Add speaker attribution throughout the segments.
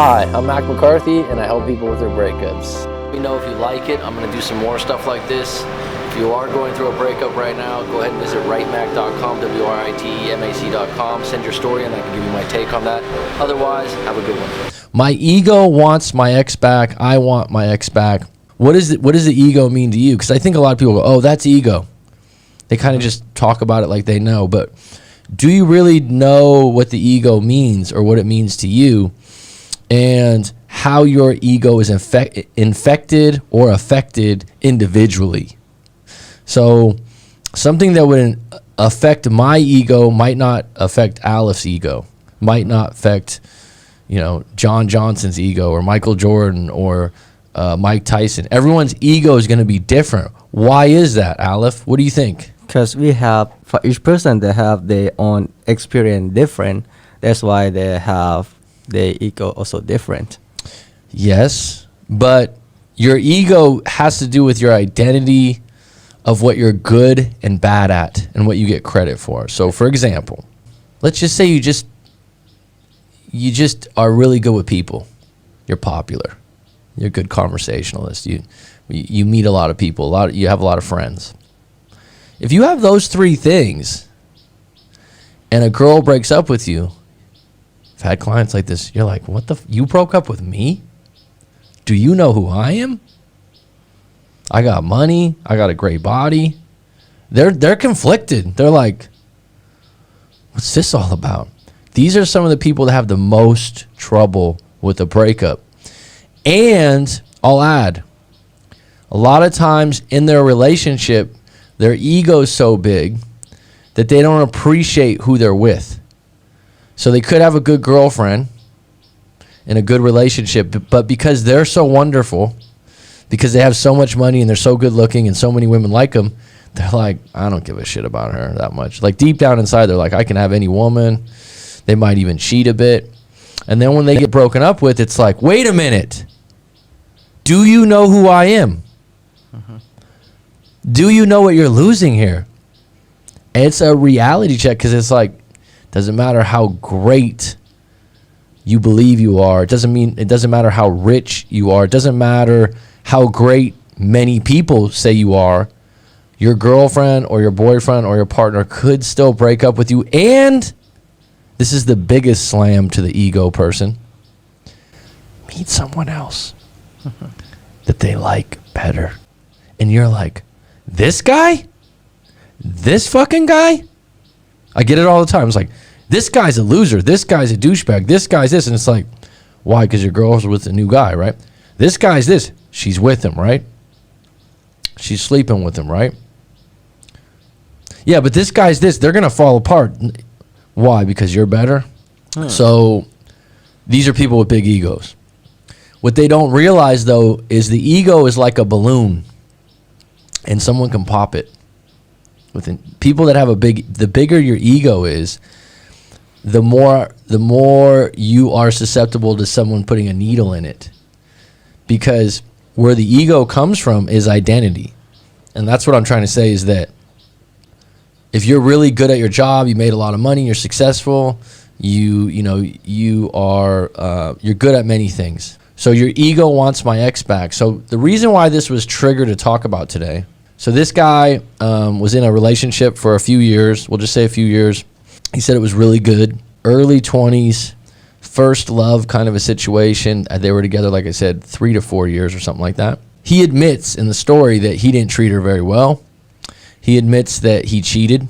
Speaker 1: Hi, I'm Mac McCarthy, and I help people with their breakups. Let me know if you like it. I'm going to do some more stuff like this. If you are going through a breakup right now, go ahead and visit writemac.com, WRITEMAC.com. Send your story, and I can give you my take on that. Otherwise, have a good one.
Speaker 2: My ego wants my ex back. I want my ex back. What does the ego mean to you? Because I think a lot of people go, oh, that's ego. They kind of just talk about it like they know. But do you really know what the ego means or what it means to you? And how your ego is infected or affected individually. So something that would affect my ego might not affect Aleph ego, might not affect, John Johnson's ego or Michael Jordan or Mike Tyson. Everyone's ego is going to be different. Why is that, Aleph? What do you think?
Speaker 3: Because for each person, they have their own experience different. That's why they have their ego also different.
Speaker 2: Yes, but your ego has to do with your identity of what you're good and bad at and what you get credit for. So, for example, let's just say you just are really good with people. You're popular. You're a good conversationalist. You meet a lot of people. You have a lot of friends. If you have those three things, and a girl breaks up with you, I've had clients like this. You're like, what you broke up with me? Do you know who I am? I got money. I got a great body. They're conflicted. They're like, what's this all about? These are some of the people that have the most trouble with a breakup. And I'll add, a lot of times in their relationship, their ego is so big that they don't appreciate who they're with. So they could have a good girlfriend in a good relationship, but because they're so wonderful, because they have so much money and they're so good looking and so many women like them, they're like, I don't give a shit about her that much. Like deep down inside, they're like, I can have any woman. They might even cheat a bit. And then when they get broken up with, it's like, wait a minute. Do you know who I am? Do you know what you're losing here? And it's a reality check because it's like, doesn't matter how great you believe you are. It doesn't matter how rich you are. It doesn't matter how great many people say you are. Your girlfriend or your boyfriend or your partner could still break up with you. And this is the biggest slam to the ego person. Meet someone else that they like better. And you're like, this guy? This fucking guy? I get it all the time. It's like, this guy's a loser. This guy's a douchebag. This guy's this. And it's like, why? Because your girl's with a new guy, right? This guy's this. She's with him, right? She's sleeping with him, right? Yeah, but this guy's this. They're going to fall apart. Why? Because you're better? So these are people with big egos. What they don't realize, though, is the ego is like a balloon, and someone can pop it. People that have the bigger your ego is, the more you are susceptible to someone putting a needle in it. Because where the ego comes from is identity. And that's what I'm trying to say is that if you're really good at your job, you made a lot of money, you're successful, you're good at many things. So your ego wants my ex back. So the reason why this was triggered to talk about today. So this guy was in a relationship for a few years. We'll just say a few years. He said it was really good. Early 20s, first love kind of a situation. They were together, like I said, 3 to 4 years or something like that. He admits in the story that he didn't treat her very well. He admits that he cheated.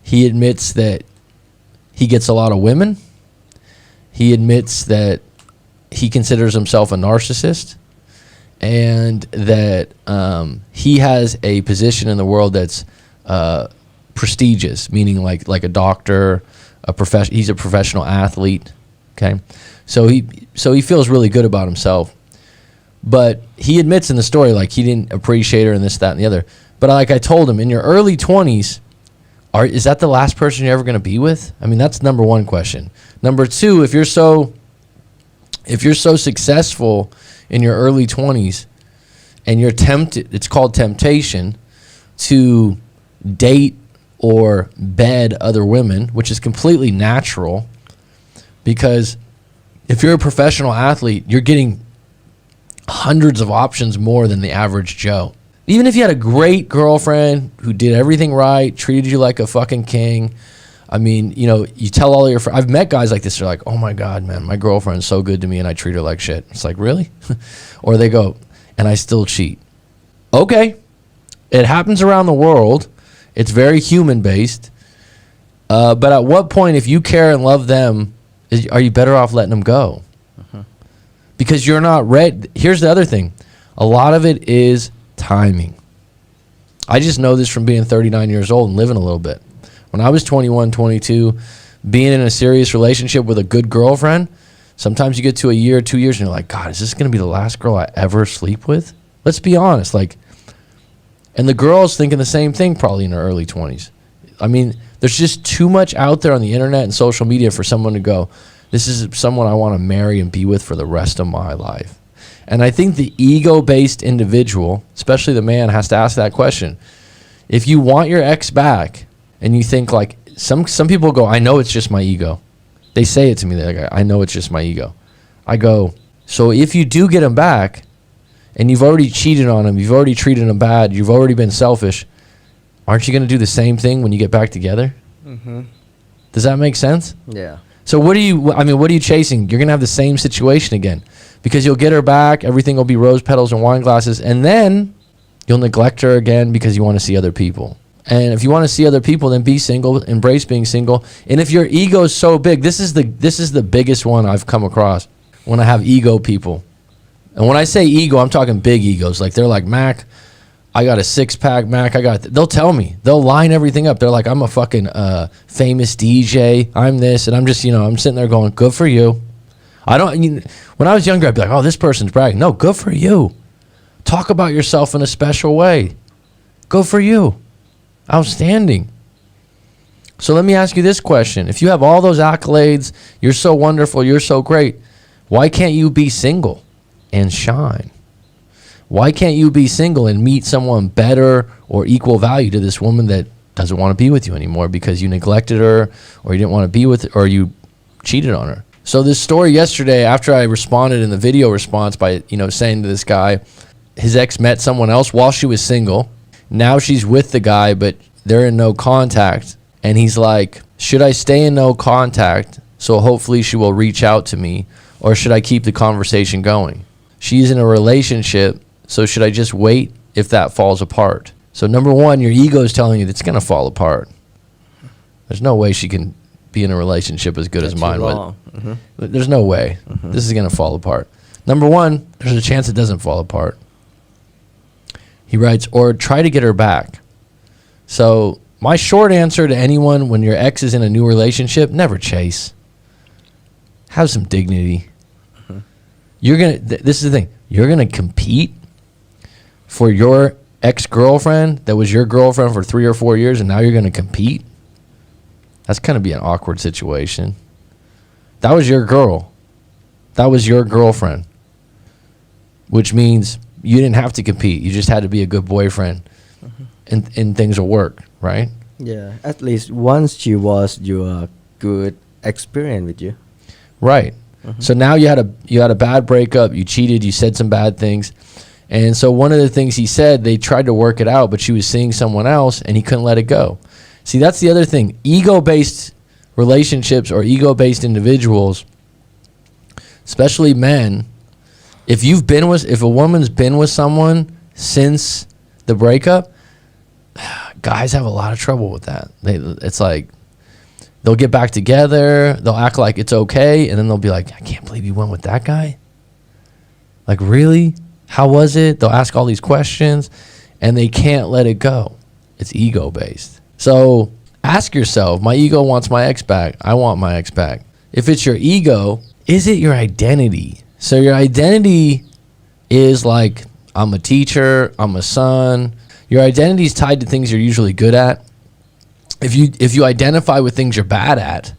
Speaker 2: He admits that he gets a lot of women. He admits that he considers himself a narcissist. And that he has a position in the world that's prestigious, meaning like a doctor, he's a professional athlete. Okay, so he feels really good about himself, but he admits in the story like he didn't appreciate her and this, that, and the other. But like I told him, in your early 20s, is that the last person you're ever going to be with? I mean, that's number one question. Number two, if you're so successful in your early 20s and you're tempted, it's called temptation, to date or bed other women, which is completely natural because If you're a professional athlete, you're getting hundreds of options more than the average Joe. Even if you had a great girlfriend who did everything right, treated you like a fucking king. I mean, you know, you tell all your friends. I've met guys like this. They're like, oh my God, man, my girlfriend's so good to me and I treat her like shit. It's like, really? Or they go, and I still cheat. Okay. It happens around the world. It's very human based. But at what point, if you care and love them, are you better off letting them go? Because you're not ready. Here's the other thing. A lot of it is timing. I just know this from being 39 years old and living a little bit. When I was 21, 22, being in a serious relationship with a good girlfriend, sometimes you get to a year, 2 years, and you're like, God, is this going to be the last girl I ever sleep with? Let's be honest. Like, and the girl's thinking the same thing probably in her early 20s. I mean, there's just too much out there on the internet and social media for someone to go, this is someone I want to marry and be with for the rest of my life. And I think the ego-based individual, especially the man, has to ask that question. If you want your ex back and you think like, some people go, I know it's just my ego. They say it to me. They're like, I know it's just my ego. I go, so if you do get him back and you've already cheated on him, you've already treated him bad, you've already been selfish, aren't you going to do the same thing when you get back together? Mm-hmm. Does that make sense?
Speaker 3: Yeah.
Speaker 2: So what are you chasing? You're going to have the same situation again because you'll get her back. Everything will be rose petals and wine glasses. And then you'll neglect her again because you want to see other people. And if you want to see other people, then be single, embrace being single. And if your ego is so big, this is the biggest one I've come across when I have ego people. And when I say ego, I'm talking big egos. Like they're like, Mac, I got a 6-pack, Mac. They'll tell me. They'll line everything up. They're like, I'm a fucking famous DJ. I'm this. And I'm just, I'm sitting there going, good for you. When I was younger, I'd be like, oh, this person's bragging. No, good for you. Talk about yourself in a special way. Good for you. Outstanding. So let me ask you this question. If you have all those accolades, you're so wonderful, you're so great, why can't you be single and shine? Why can't you be single and meet someone better or equal value to this woman that doesn't want to be with you anymore because you neglected her or you didn't want to be with her or you cheated on her? So this story yesterday, after I responded in the video response by, saying to this guy, his ex met someone else while she was single. Now she's with the guy, but they're in no contact. And he's like, should I stay in no contact so hopefully she will reach out to me, or should I keep the conversation going? She's in a relationship, so should I just wait if that falls apart? So number one, your ego is telling you that it's going to fall apart. There's no way she can be in a relationship as good as mine would. Mm-hmm. There's no way. Mm-hmm. This is going to fall apart. Number one, there's a chance it doesn't fall apart. He writes, or try to get her back. So my short answer to anyone when your ex is in a new relationship, never chase. Have some dignity. Mm-hmm. This is the thing. You're going to compete for your ex-girlfriend that was your girlfriend for 3 or 4 years, and now you're going to compete? That's going to be an awkward situation. That was your girl. That was your girlfriend. Which means you didn't have to compete. You just had to be a good boyfriend, and things will work, right?
Speaker 3: Yeah, at least once she was your good experience with you.
Speaker 2: Right. Mm-hmm. So now you had a bad breakup. You cheated. You said some bad things. And so one of the things he said, they tried to work it out, but she was seeing someone else, and he couldn't let it go. See, that's the other thing. Ego-based relationships or ego-based individuals, especially men, if a woman's been with someone since the breakup, guys have a lot of trouble with that. It's like they'll get back together, they'll act like it's okay, and then they'll be like, I can't believe you went with that guy. Like, really? How was it? They'll ask all these questions, and they can't let it go. It's ego-based. So ask yourself, my ego wants my ex back. I want my ex back. If it's your ego, is it your identity? So your identity is like, I'm a teacher, I'm a son. Your identity is tied to things you're usually good at. If you identify with things you're bad at,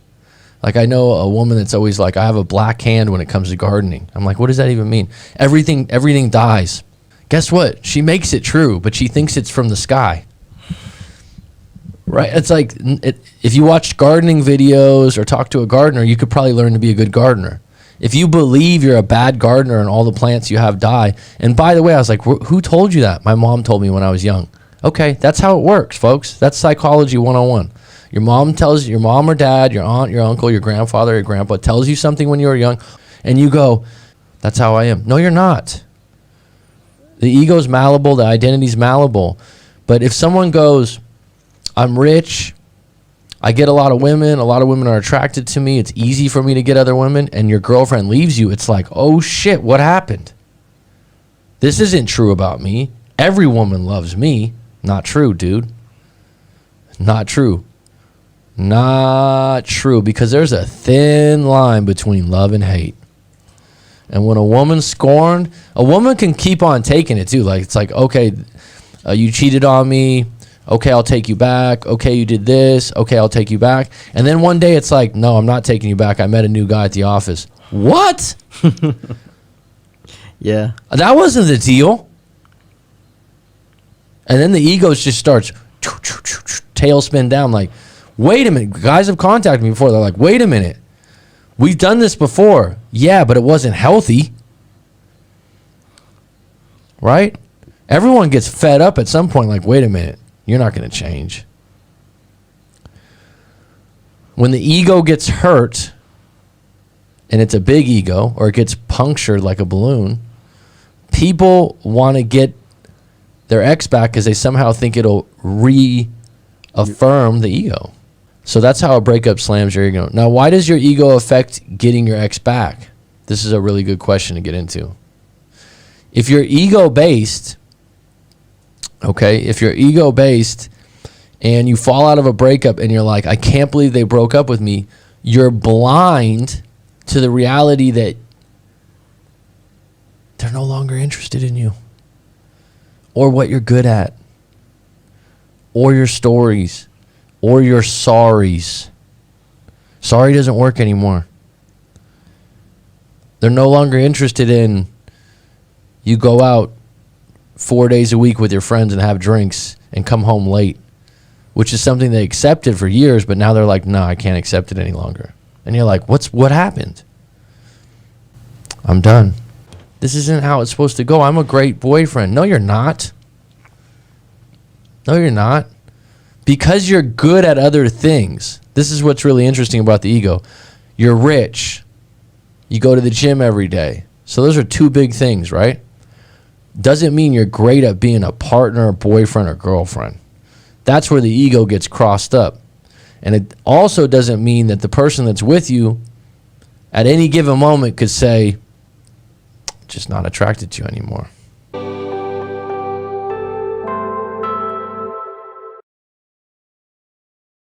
Speaker 2: like I know a woman that's always like, I have a black hand when it comes to gardening. I'm like, what does that even mean? Everything dies. Guess what? She makes it true, but she thinks it's from the sky. Right? It's like, if you watch gardening videos or talk to a gardener, you could probably learn to be a good gardener. If you believe you're a bad gardener and all the plants you have die, and by the way, I was like, who told you that? My mom told me when I was young. Okay, that's how it works, folks. That's psychology 101. Your mom tells your mom or dad, your aunt, your uncle, your grandfather, your grandpa tells you something when you were young, and you go, that's how I am. No, you're not. The ego's malleable, the identity's malleable. But if someone goes, I'm rich, I get a lot of women are attracted to me, it's easy for me to get other women, and your girlfriend leaves you, it's like, oh shit, what happened? This isn't true about me. Every woman loves me. Not true, dude. Not true. Not true, because there's a thin line between love and hate. And when a woman's scorned, a woman can keep on taking it too. Like, it's like, okay, you cheated on me. Okay, I'll take you back. Okay, you did this. Okay, I'll take you back. And then one day it's like, no, I'm not taking you back. I met a new guy at the office. What?
Speaker 3: Yeah.
Speaker 2: That wasn't the deal. And then the ego just starts tailspin down like, wait a minute. Guys have contacted me before. They're like, wait a minute. We've done this before. Yeah, but it wasn't healthy. Right? Everyone gets fed up at some point like, wait a minute. You're not going to change. When the ego gets hurt, and it's a big ego, or it gets punctured like a balloon, people want to get their ex back because they somehow think it'll reaffirm the ego. So that's how a breakup slams your ego. Now, why does your ego affect getting your ex back? This is a really good question to get into. If you're ego-based, okay, if you're ego-based and you fall out of a breakup and you're like, I can't believe they broke up with me, you're blind to the reality that they're no longer interested in you or what you're good at or your stories or your sorries. Sorry doesn't work anymore. They're no longer interested in you go out 4 days a week with your friends and have drinks and come home late, which is something they accepted for years, but now they're like, no, I can't accept it any longer. And you're like, what happened? I'm done. This isn't how it's supposed to go. I'm a great boyfriend. No, you're not. No, you're not. Because you're good at other things. This is what's really interesting about the ego. You're rich. You go to the gym every day. So those are two big things, right? Doesn't mean you're great at being a partner, boyfriend, or girlfriend. That's where the ego gets crossed up. And it also doesn't mean that the person that's with you at any given moment could say, just not attracted to you anymore.